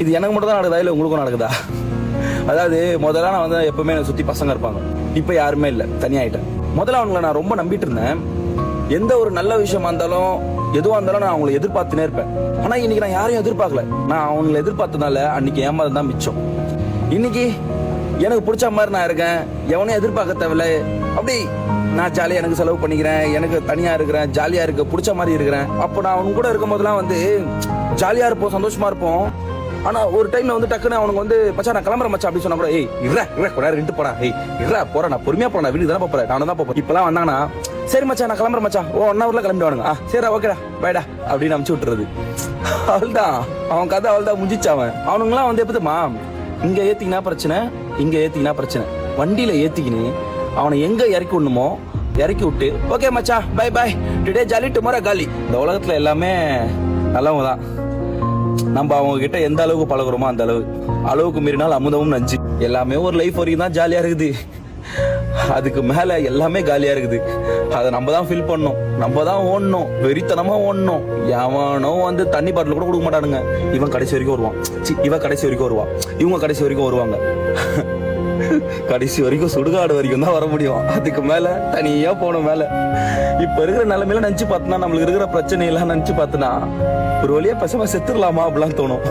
இது எனக்கு மட்டும் தான் நடக்குதா இல்லை உங்களுக்கும் நடக்குதா? அதாவது முதல்ல நான் வந்து எப்பவுமே என்னை சுற்றி பசங்க இருப்பாங்க. இப்போ யாருமே இல்லை, தனியாயிட்டேன். முதல்ல அவங்கள நான் ரொம்ப நம்பிட்டு இருந்தேன். எந்த ஒரு நல்ல விஷயமா இருந்தாலும் எதுவாக இருந்தாலும் நான் அவங்களை எதிர்பார்த்துனே இருப்பேன். ஆனால் இன்னைக்கு நான் யாரையும் எதிர்பார்க்கல. நான் அவங்களை எதிர்பார்த்ததுனால அன்னைக்கு ஏமாறது தான் மிச்சம். இன்னைக்கு எனக்கு பிடிச்ச மாதிரி நான் இருக்கேன், எவனையும் எதிர்பார்க்க தேவையில்ல. அப்படி நான் ஜாலியாக எனக்கு செலவு பண்ணிக்கிறேன், எனக்கு தனியாக இருக்கிறேன், ஜாலியாக இருக்க பிடிச்ச மாதிரி இருக்கிறேன். அப்போ நான் அவனுக்கு கூட இருக்கும் போதெல்லாம் வந்து ஜாலியாக இருப்போம், சந்தோஷமா இருப்போம். ஆனா ஒரு டைம்ல வந்து டக்குன்னு அவனுக்கு வந்து மச்சா நான் கிளம்புறேன் மச்சா அப்படின்னு சொன்னா கூட ஏய் கூட ரெண்டு போடா, ஏய் இருடா போறேன், நான் பொறுமையா போறேன், வீட்டுக்கு தானே போறேன், நான் தான் போறேன். இப்பெல்லாம் வந்தாங்கன்னா சரி மச்சா நான் கிளம்புறேன் மச்சா, 1 hourல கிளம்பிடுவானுங்க. சரிடா ஓகேடா பைடா அப்படின்னு அமுச்சு விட்டுறது. அவள்தான் அவன் கதை, அவள்தான் முடிஞ்சிச்சு. அவனுங்களாம் வந்து எப்படிமா இங்க ஏத்திக்கினா பிரச்சனை, இங்க ஏத்திக்கினா பிரச்சனை. வண்டியில ஏத்திக்கின்னு அவனை எங்க இறக்கி விடணுமோ இறக்கி விட்டு ஓகே மச்சா bye bye, today jolly tomorrow காலி. இந்த உலகத்துல எல்லாமே நல்லவங்க தான். நம்ம அவங்க கிட்ட எந்த அளவுக்கு பழகுறோமோ அந்த அளவுக்கு மீறினால் அமுதமும் நஞ்சு. எல்லாமே ஒரு லைஃப் வரைக்கும் தான் ஜாலியா இருக்குது, அதுக்கு மேல எல்லாமே காலியா இருக்குது. அதை நம்ம தான் ஃபீல் பண்ணணும், நம்ம தான் ஓடணும், வெறித்தனமா ஓடணும். எவனோ வந்து தண்ணி பாட்டில் கூட கொடுக்க மாட்டானுங்க. இவன் கடைசி வரைக்கும் வருவான், இவன் கடைசி வரைக்கும் வருவான், இவங்க கடைசி வரைக்கும் வருவாங்க. கடைசி வரைக்கும் சுடுகாடு வரைக்கும் தான் வர முடியும், அதுக்கு மேல தனியா போகணும் மேல. இப்ப இருக்கிற நிலைமையில நினைச்சு பார்த்தனா, நம்மளுக்கு இருக்கிற பிரச்சனை எல்லாம் நினைச்சு பார்த்தனா ஒரு வழியா பசமா செத்துடலாமா அப்படிலாம் தோணும்.